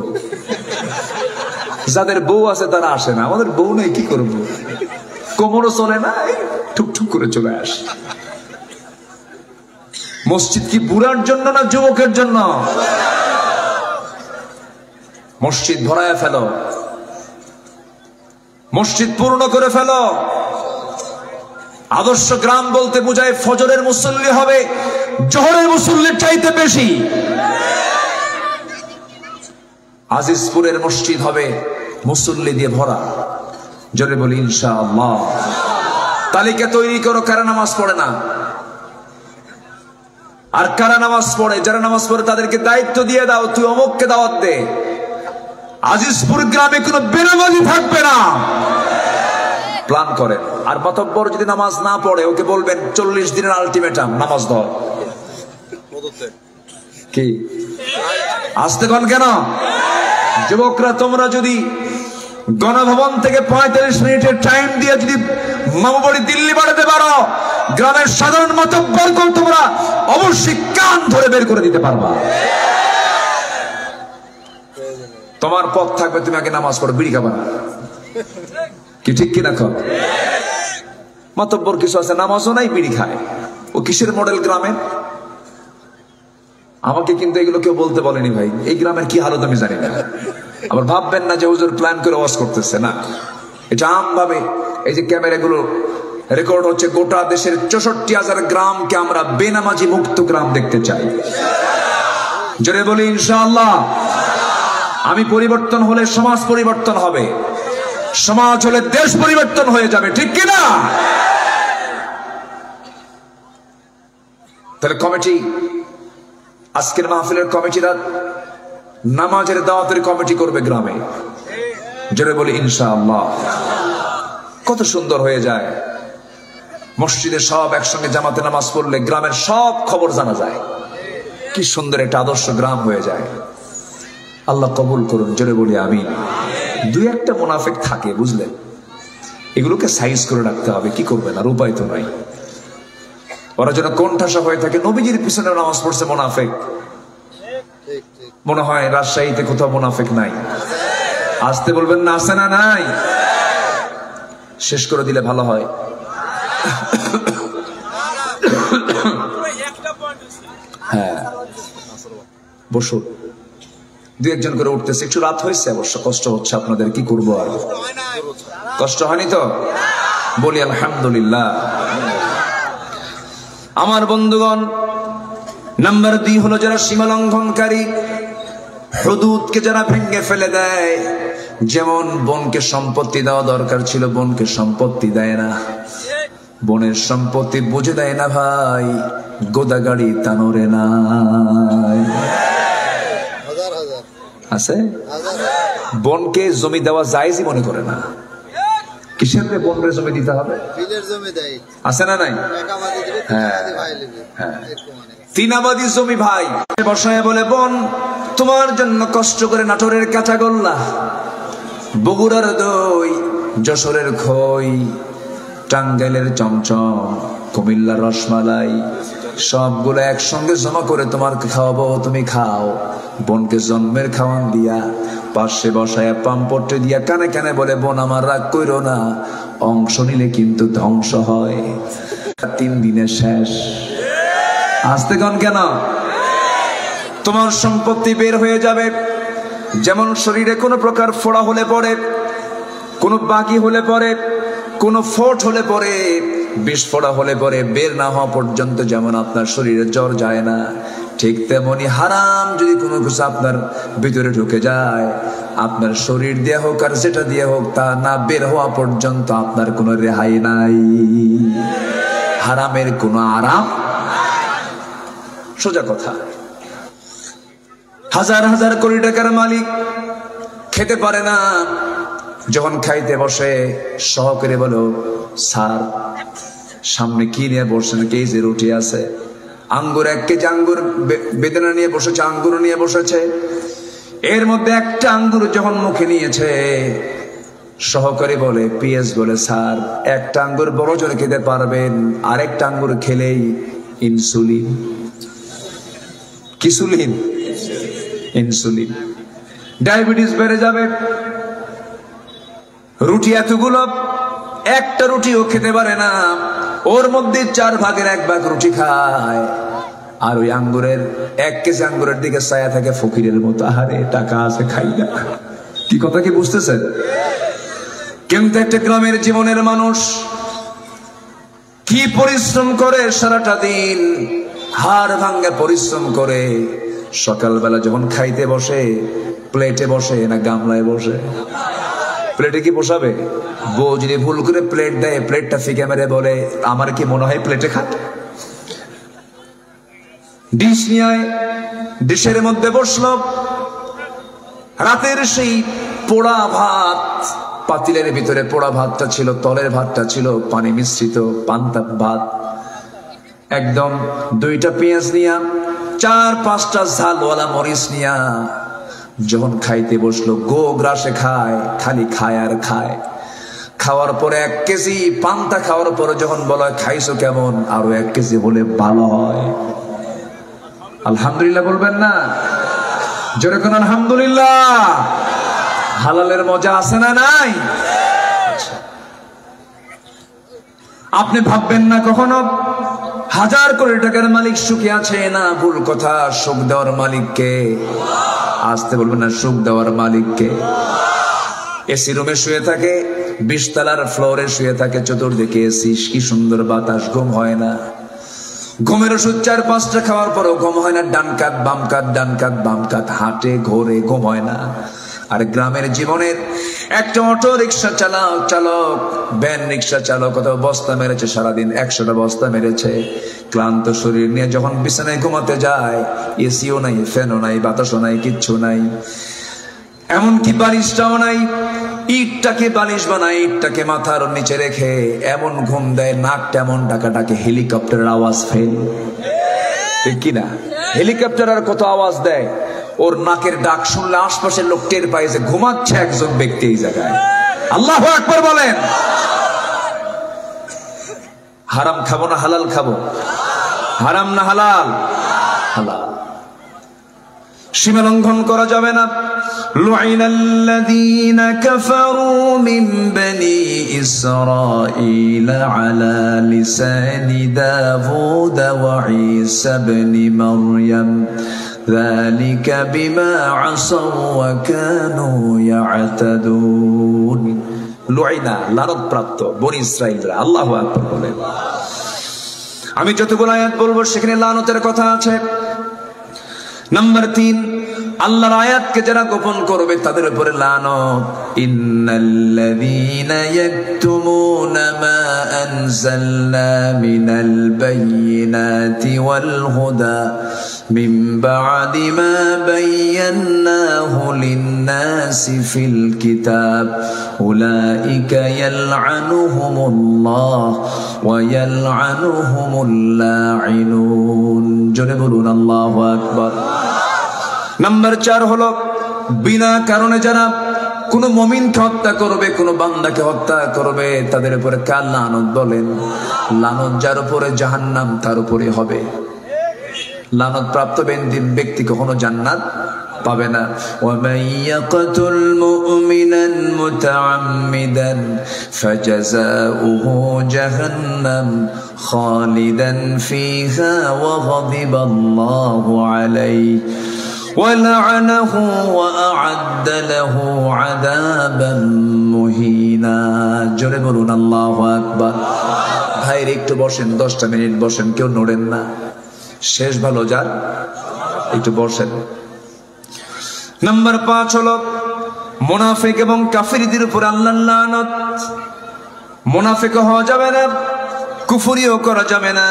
যাদের বউ আছে তারা আসে না, আমাদের বউ নেই, কি করবো? কোমরও চলে না, ঠুকঠুক করে চলে আসে। মসজিদ কি বুড়ার জন্য না যুবকের জন্য? মসজিদ ভরায় ফেলো, মসজিদ পূর্ণ করে ফেলো। আদর্শ গ্রাম বলতে বোঝায় ফজরের মুসল্লি হবে জোহরের মুসল্লির চাইতে বেশি। আজিজপুরের মসজিদ হবে মুসল্লি দিয়ে ভরা। জোরে বলি ইনশাআল্লাহ। তালিকা তৈরি করো কারা নামাজ পড়ে না আর কারা নামাজ পড়ে। যারা নামাজ পড়ে তাদেরকে দায়িত্ব দিয়ে দাও, তুই অমুককে দাওয়াত দে। আজিজপুর গ্রামে কোনো বেনামাজি থাকবে না, প্ল্যান করেন। আর মাতব্বর যদি নামাজ না পড়ে ওকে বলবেন 40 দিনের আলটিমেটাম, নামাজ ধর। কি আসতে কন কেন? যুবকরা তোমরা যদি গণভবন থেকে 45 মিনিটের টাইম দিয়ে যদি মামু বাড়ি দিল্লি বাড়াতে পারো, গ্রামের সাধারণ মাতব্বরকে তোমরা অবশ্যই কান ধরে বের করে দিতে পারবা। তোমার পথ থাকবে, তুমি আগে নামাজ পড়ো, বিড়ি খাবা না। কি ঠিক কিনা? মাতব্বর কিছু আছে নামাজও নাই, বিড়ি খায়। ও কিসের মডেল গ্রামে? আমাকে কিন্তু এগুলো কেউ বলতে বলেনি ভাই, এই গ্রামের কি হালত আমি জানি না। আবার ভাববেন না যে হুজুর প্ল্যান করে ওয়াজ করতেছে, না, এটা আম ভাবে। এই যে ক্যামেরাগুলো রেকর্ড হচ্ছে, গোটা দেশের 64,000 গ্রামকে আমরা বেনামাজি মুক্ত গ্রাম দেখতে চাই। জোরে বলি ইনশাআল্লাহ। আমি পরিবর্তন হলে সমাজ পরিবর্তন হবে, সমাজ হলে দেশ পরিবর্তন হয়ে যাবে, ঠিক কিনা? তাহলে কমিটি, আজকের মাহফিলের কমিটিরা নামাজের দাওয়াতের কমিটি করবে গ্রামে। জোরে বলি ইনশাআল্লাহ। কত সুন্দর হয়ে যায়, মসজিদে সব একসঙ্গে জামাতে নামাজ পড়লে গ্রামের সব খবর জানা যায়। কি সুন্দর একটা আদর্শ গ্রাম হয়ে যায়। আল্লাহ কবুল করুন, জোরে বলি আমিন। দুই একটা মুনাফিক থাকে, বুঝলেন, এগুলোকে সাইজ করে রাখতে হবে। কি করবেন আর, উপায় তো নাই। ওরা যেন কোণঠাসা হয়ে থাকে। নবীজির পিছনে নামাজ পড়ছে মুনাফিক, মনে হয় রাজশাহীতে কোথাও মুনাফিক নাই। আসতে বলবেন না, আছে না? নাই। শেষ করে দিলে ভালো হয়। হ্যাঁ, বসুন। দু একজন করে উঠতেছে, একটু রাত হয়েছে অবশ্য, কষ্ট হচ্ছে আপনাদের, কি করবো আর। কষ্ট হয়নি তো? বলি আলহামদুলিল্লাহ। আমার বন্ধুগণ, নাম্বার 2 হলো যারা সীমা লঙ্ঘনকারী, হুদুদকে যারা ভেঙে ফেলে দেয়। যেমন বোনকে সম্পত্তি দেওয়া দরকার ছিল, বোনকে সম্পত্তি দেয় না। বোনের সম্পত্তি বুঝে দেয় না ভাই, গোদা গাড়ি তানোরে নাই আছে। বোনকে জমি দেওয়া জায়েজই মনে করে না। কিসের বোনরে জমি দিতে হবে? আছে না নাই? হ্যাঁ, তিনাবাদী জমি ভাই বসায় বলে, বোন তোমার জন্য কষ্ট করে নাটোরের কাঁচাগোল্লা, বগুড়ার দই, যশোরের খই, টাঙ্গাইলের চমচম, কুমিল্লার রসমালাই, সবগুলো একসঙ্গে জমা করে তোমাকে খাওয়াবো, তুমি খাও। বোনকে জন্মের খাওয়ান দিয়া পাশে বসায় পাম্পটে দিয়া কানে কানে বলে, বোন আমার রাগ কইরো না, অংশ নিলে কিন্তু ধ্বংস হয়। 3 দিনে শেষ। আসতে কন কেন? তোমার সম্পত্তি বের হয়ে যাবে। যেমন শরীরে কোনো প্রকার ফোড়া হলে পড়ে, কোনো বাকি হলে পড়ে, কোনো ফোট হলে পড়ে, বিস্ফোড়া হলে পরে, বের না হওয়া পর্যন্ত যেমন আপনার শরীরে জ্বর যায় না, ঠিক তেমনি হারাম যদি কোনো কিছু আপনার ভিতরে ঢুকে যায়, আপনার শরীর দিয়ে হোক আর যেটা দিয়ে হোক, তা না বের হওয়া পর্যন্ত আপনার কোনো রেহাই নাই। হারামের কোনো আরাম, সোজা কথা। হাজার হাজার কোটি টাকার মালিক খেতে পারে না, যখন খাইতে বসে সহকারে বলো, স্যার সামনে কি নিয়ে বসছেন? কে যে রুটি আছে, আঙ্গুর 1 কেজি আঙ্গুর বেদনা নিয়ে বসেছে, আঙ্গুর নিয়ে বসেছে। এর মধ্যে একটা আঙ্গুর যখন মুখে নিয়েছে, সহকারী বলে, পিএস বলে, স্যার একটা আঙ্গুর বড় জোরে খেতে পারবেন, আরেকটা আঙ্গুর খেলেই ইনসুলিন। কিসুলিন? ইনসুলিন। ডায়াবেটিস বেড়ে যাবে। রুটি এতগুলো, একটা রুটিও খেতে পারে না, ওর মধ্যে 4 ভাগের 1 ভাগ রুটি খায়, আর ওই আঙ্গুরের 1 কেজি আঙ্গুরের দিকে ছায়া থাকে ফকিরের মতো। আরে টাকা আছে, খাই না। কি কথা কি বুঝতেছেন? কিন্তু একটা গ্রামের জীবনের মানুষ কি পরিশ্রম করে সারাটা দিন, হাড় ভাঙ্গা পরিশ্রম করে, সকালবেলা যখন খাইতে বসে, প্লেটে বসে না গামলায় বসে? প্লেটে কি বসাবে? বউ যদি ভুল করে প্লেট দেয়, প্লেটটা ফিকে মেরে বলে, আমার কি মনে হয় প্লেটে খাট? ডিশ নিয়ে ডিশের মধ্যে বসলো, রাতের সেই পোড়া ভাত, পাতিলের ভিতরে পোড়া ভাতটা ছিল, তলের ভাতটা ছিল পানি মিশ্রিত পান্তা ভাত, একদম 2টা পেঁয়াজ নিয়া, 4-5টা ঝালওয়ালা মরিচ নিয়া যখন খাইতে বসলো, গো গ্রাসে খায়, খালি খায় আর খায়। খাওয়ার পরে 1 কেজি পান্তা খাওয়ার পরে যখন বলা খাইছো কেমন, আরো 1 কেজি বলে ভালো হয়। আলহামদুলিল্লাহ বলবেন না? জোরে কোন আলহামদুলিল্লাহ। হালালের মজা আছে না নাই? আপনি ভাববেন না কখনো হাজার কোটি টাকার মালিক সুখে আছে না? ভুল কথা। সুখ দেওয়ার মালিককে, আসতে বলবেন না, সুখ দেওয়ার মালিককে। এসি রুমে শুয়ে থাকে, 20 তলার ফ্লোরে শুয়ে থাকে, চতুর্দিকে এসি, কি সুন্দর বাতাস, ঘুম হয় না। ঘুমের ওষুধ 4-5টা খাওয়ার পরও ঘুম হয় না। ডান কাত বাম কাত, ডান কাত বাম কাত, হাঁটে ঘোরে, ঘুম হয় না। আর গ্রামের জীবনের একটা অটো রিক্সা চালক, ভ্যান রিক্সা চালক কত বস্তা মেরেছে সারাদিন, 100টা বস্তা মেরেছে। ক্লান্ত শরীর নিয়ে যখন বিছানায় ঘুমাতে যায়, এসিও নাই, ফ্যানও নাই, বাতাসও নাই, কিচ্ছু নাই, এমনকি বালিশটাও নাই। ইটটাকে বালিশ বানায়, ইটটাকে মাথার নিচে রেখে এমন ঘুম দেয়, নাকটা এমন ডাকাটাকে হেলিকপ্টারের আওয়াজ ফেল, ঠিক কিনা? হেলিকপ্টার আর কত আওয়াজ দেয়, ওর নাকের ডাক শুনলে আশপাশের লোক টের পায় যে ঘুমাচ্ছে একজন ব্যক্তি এই জায়গায়। আল্লাহু আকবার বলেন। হারাম খাবো না হালাল খাবো? হারাম না হালাল? হালাল। সীমা লঙ্ঘন করা যাবে না। লুইনাল্লাযীনা কাফারু মিন বনি ইসরাঈল আলা লিসানি দাউদ ওয়া ঈসা ইবনে মারইয়াম যালিকা বিমা আসাউ ওয়া কানু ইয়াতাদুন। লুইনা, লানত-প্রাপ্ত বনি ইসরাঈলরা। আল্লাহু আকবার বলেন। আমি যতগুলো আয়াত বলবো সেখানে লানতের কথা আছে। নাম্বার 3, আল্লাহর আয়াতকে যারা গোপন করবে তাদের উপরে লানত। ইন্নাল্লাযীনা ইয়াকতুমুনা মা আনজালনা মিনাল বায়্যিনাতি ওয়াল হুদা মিন বা'দি মা বায়্যানাহু লিন-নাসি ফিল কিতাব উলাইকা ইয়ালআনুহুমুল্লাহ ওয়া ইয়ালআনুহুমুল লাঈনুন। জোরে বলুন আল্লাহু আকবার। নাম্বার 4 হলো বিনা কারণে যারা কোন মুমিনকে হত্যা করবে, কোন বান্দাকে হত্যা করবে, তাদের উপরে কার লানত বলেন? লানত যার উপরে জাহান্নাম তার উপরে হবে। লানত প্রাপ্ত ব্যক্তি কখনো জান্নাত পাবে না। ওয়ামান ইয়াকতুল মুমিনান মুতাআম্মিদান ফাজাযাউহু জাহান্নাম খালিদান ফিহা ওয়া গাদিবাল্লাহু আলাইহি ওয়া লা'নাহু ওয়া আ'আদ্দা লাহু আযাবান মুহিনা। জোরে বলুন আল্লাহু আকবার। ভাইরে একটু বসেন, 10টা মিনিট বসেন, কেউ নড়েন না। শেষ ভালো যার একটু বসেন। নাম্বার 5 হলো মুনাফিক এবং কাফিরদের উপর আল্লাহর লানত। মুনাফিক হওয়া যাবে না, কুফরিও করা যাবে না।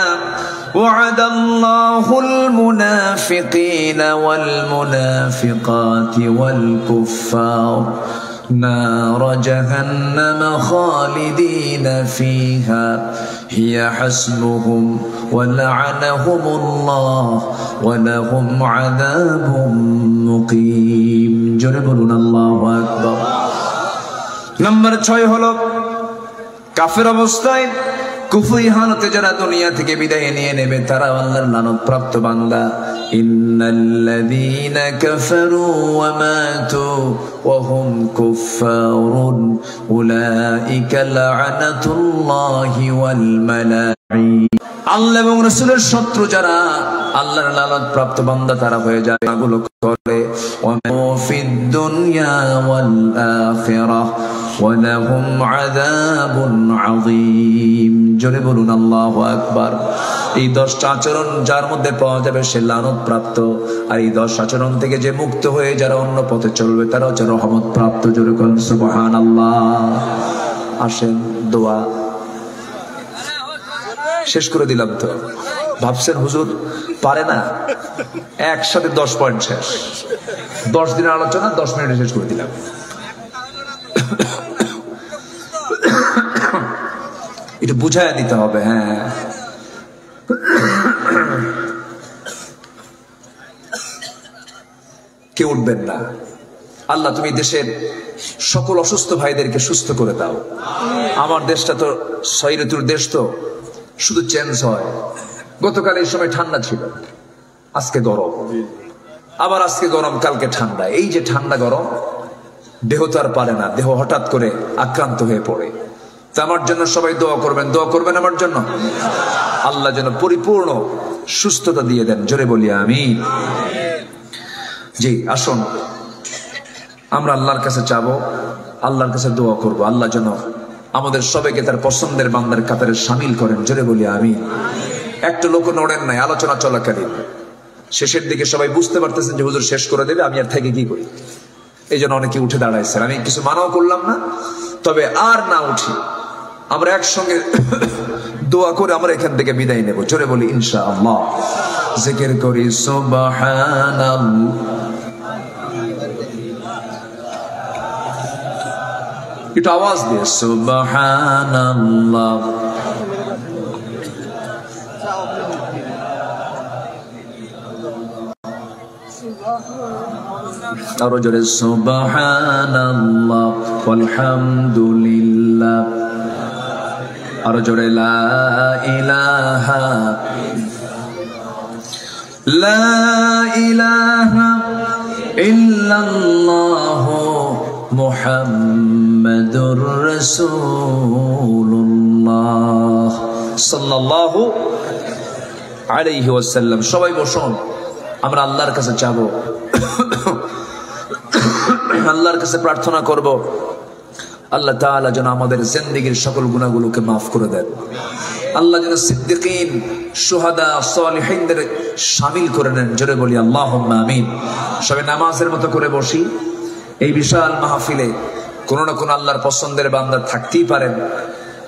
وعد الله المنافقين والمنافقات والكفار نار جهنم خالدين فيها هي حسبهم ولعنهم الله ولهم عذاب مقيم جربنا الله أكبر نمبر 6 হলো কাফের অবস্থায় কুফরি হালতে যারা দুনিয়া থেকে বিদায় নিয়ে নেবে তারা আল্লাহর লানত প্রাপ্ত বান্দা। ইন্নাল্লাযীনা কাফারু ওয়া মাতু ওয়া হুম কুফফারুন উলাইকা লা'নাতুল্লাহি ওয়াল মালাঈন। আল্লাহ এবং রাসূলের শত্রু যারা আল্লাহর লানত প্রাপ্ত বান্দা তারা হয়ে যায় এগুলো করে। ওয়া ফিদ দুনিয়া ওয়াল আখিরাহ ওয়া লাহুম আযাবুন আযীম। জোরে বলুন আল্লাহু আকবার। এই 10টা আচরণ যার মধ্যে পাওয়া যাবে সে লানত প্রাপ্ত, আর এই 10 আচরণ থেকে যে মুক্ত হয়ে যারা অন্য পথে চলবে তারা হচ্ছে রহমত প্রাপ্ত। জোরে বলুন সুবহানাল্লাহ। আসেন দোয়া শেষ করে দিলাম। তো ভাবছেন হুজুর পারে না, একসাথে 10 পয়েন্ট শেষ। 10 দিনের আলোচনা 10 মিনিটে শেষ করে দিলাম। এটা বুঝায় দিতে হবে। হ্যাঁ, কেউ উঠবেন না। আল্লাহ তুমি দেশের সকল অসুস্থ ভাইদেরকে সুস্থ করে দাও। আমার দেশটা তো 6 ঋতুর দেশ, তো শুধু চেঞ্জ হয়। গতকাল এই সময় ঠান্ডা ছিল, আজকে গরম, আবার আজকে গরম, কালকে ঠান্ডা। এই যে ঠান্ডা গরম, দেহ তো আর পারে না, দেহ হঠাৎ করে আক্রান্ত হয়ে পড়ে। তো আমার জন্য সবাই দোয়া করবেন, দোয়া করবেন আমার জন্য। আল্লাহ যেন পরিপূর্ণ সুস্থতা দিয়ে দেন। জোরে বলি আমিন। জি আসুন আমরা আল্লাহর কাছে চাবো, আল্লাহর কাছে দোয়া করব। আল্লাহ যেন আমাদের সবাইকে তার পছন্দের বান্দার কাতারে শামিল করেন। জোরে বলি আমিন। একটা লোক নড়েন নাই আলোচনা চলাকালীন। শেষের দিকে সবাই বুঝতে পারতেছেন যে হুজুর শেষ করে দেবে, আমি আর থেকে কি করি। এই জন্য অনেকে উঠে দাঁড়াইছেন। আমি কিছু মানাও করলাম না, তবে আর না উঠি, আমরা একসঙ্গে দোয়া করে আমরা এখান থেকে বিদায় নেব। জোরে বলি ইনশাআল্লাহ। জিকির করি সুবহানাল্লাহ। একটু আওয়াজ দিয়ে সুবহানাল্লাহ। আরো জোরে সুবহানাল্লাহ ওয়ালহামদুলিল্লাহ। আরো জোরে লা ইলাহা ইল্লাল্লাহু মুহাম্মাদুর রাসূলুল্লাহ সাল্লাল্লাহু আলাইহি ওয়াসাল্লাম। সবাই বসুন, আমরা আল্লাহর কাছে চাবো, আল্লাহর কাছে প্রার্থনা করব আল্লাহ তাআলা যেন আমাদের জিন্দেগীর সকল গুনাহগুলোকে মাফ করে দেন। আল্লাহ যেন সিদ্দিকিন, শুহাদা, সালিহিনদের শামিল করে নেন। জোরে বলি আল্লাহুম্মা আমিন। সবাই নামাজের মতো করে বসি। এই বিশাল মাহফিলে কোন না কোন আল্লাহর পছন্দের বান্দা থাকতেই পারেন,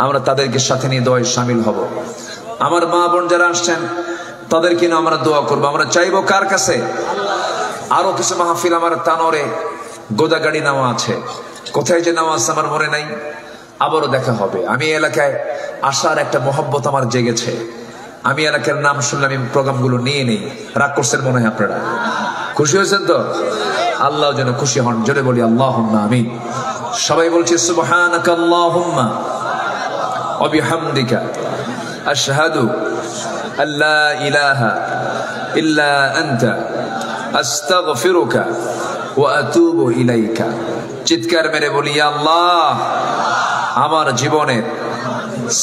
আমরা তাদেরকে সাথে নিয়ে দোয়ায় শামিল হব। আমার মা বোন যারা আসছেন তাদেরকে নিয়ে আমরা দোয়া করবো। আমরা চাইবো কার কাছে? আরো কিছু মাহফিল আমার তানোরে গোদাগাড়ি নেওয়া আছে, কোথায় যে নেওয়া আছে আমার মনে নাই, আবারও দেখা হবে। আমি এলাকায় আসার একটা মহব্বত আমার জেগেছে। আমি এলাকার নাম শুনলে আমি প্রোগ্রামগুলো নিয়ে নেই। রাগ করছেন মনে হয় আপনারা? খুশি হয়েছেন তো? আল্লাহ যেন খুশি হন। জোরে বলি আল্লাহুম্মা আমিন। সবাই বলছি সুবহানাকা আল্লাহুম্মা ওয়া বিহামদিকা আশহাদু আল্লা ইলাহা ইল্লা আনতা আস্তাগফিরুকা ওয়া আতুবু ইলাইকা। চিৎকার মেরে বলি আল্লাহ, আমার জীবনের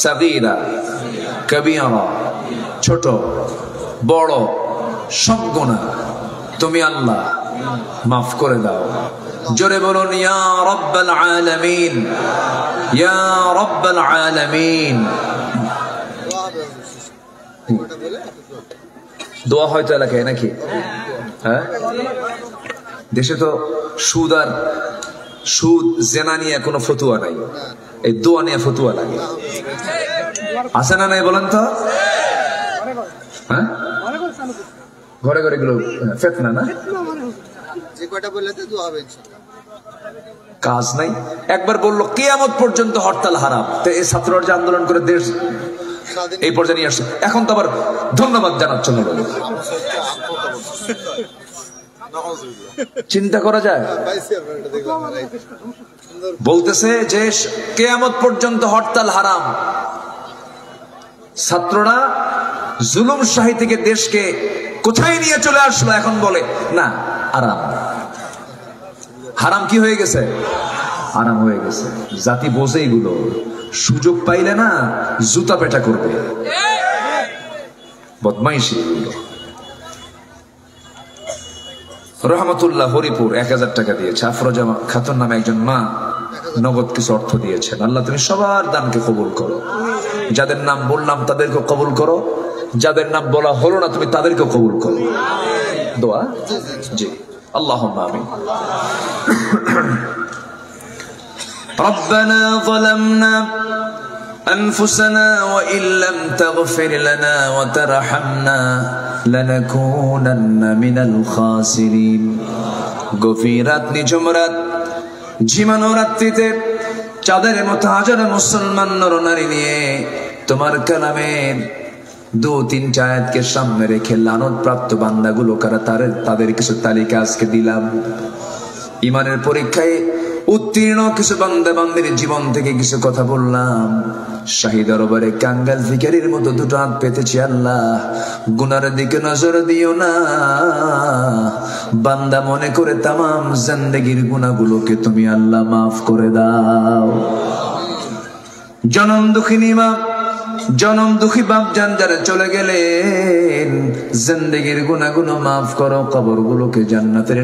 সাগীরা কবিরা, ছোট বড় সব গুনাহ তুমি আল্লাহ মাফ করে দাও। জোরে বলুন ইয়া রাব্বাল আলামিন, ইয়া রাব্বাল আলামিন। দোয়া হয়তো এলাকায় নাকি? হ্যাঁ, দেশে তো সুদ জেনা নিয়ে কোনো ফতুয়া নাই, এই দোয়া নিয়ে ফতুয়া লাগে। আছে না নাই বলেন তো? হ্যাঁ, ঘরে ঘরে গুলো ফেতনা না, কাজ নাই। একবার বললো কিয়ামত পর্যন্ত হরতাল হারাম, তো এই ছাত্ররা যে আন্দোলন করে দেশ এই পর্যায়ে নিয়ে আসছে, এখন তো আবার ধন্যবাদ জানাচ্ছ না বলে চিন্তা করা যায়? বলতেছে যে কিয়ামত পর্যন্ত হরতাল হারাম, ছাত্ররা জুলুম শাহী থেকে দেশকে কোথায় নিয়ে চলে আসলো, এখন বলে না আরাম। হারাম কি হয়ে গেছে? আরাম হয়ে গেছে। জাতি বোঝে এগুলো, সুযোগ পাইলে না জুতা পেটা করবে, বদমাইশি এগুলো। রহমতুল্লাহ হরিপুর 1000 টাকা দিয়েছে। আফরোজা খাতুন নামে একজন মা নগদ কিছু অর্থ দিয়েছেন। আল্লাহ তুমি সবার দানকে কবুল করো, যাদের নাম বললাম তাদেরকে কবুল করো, যাদের নাম বলা হলো না তুমি তাদেরকে কবুল করো। দোয়া জি, আল্লাহুম্মা আমিন। ربنا ظلمنا أنفسنا وإن لم تغفر لنا وترحمنا لنكونن من الخاسرين। গভীর রাত, নিঝুম রাত, ঝিমানো রাত্রিতে চাঁদের মতো হাজার মুসলমান নরনারী নিয়ে তোমার কালামের 2-3 আয়াতকে সামনে রেখে লানত প্রাপ্ত বান্দাগুলো কারা তাদের কিছু তালিকা আজকে দিলাম। ইমানের পরীক্ষায় উত্তীর্ণ কিছু বান্দা বান্দির জীবন থেকে কিছু কথা বললাম। শাহী দরবারে কাঙ্গাল ভিখারির মতো 2 হাত পেতেছি। আল্লাহ গুনার দিকে নজর দিও না, বান্দা মনে করে তামাম জিন্দেগির গুনাহগুলোকে তুমি আল্লাহ মাফ করে দাও। জনম দুঃখিনী মা, জনম দুঃখী বাপ জান যারা চলে গেলেন, জিন্দেগির গুনাহগুলো মাফ করো, কবরগুলোকে জান্নাতের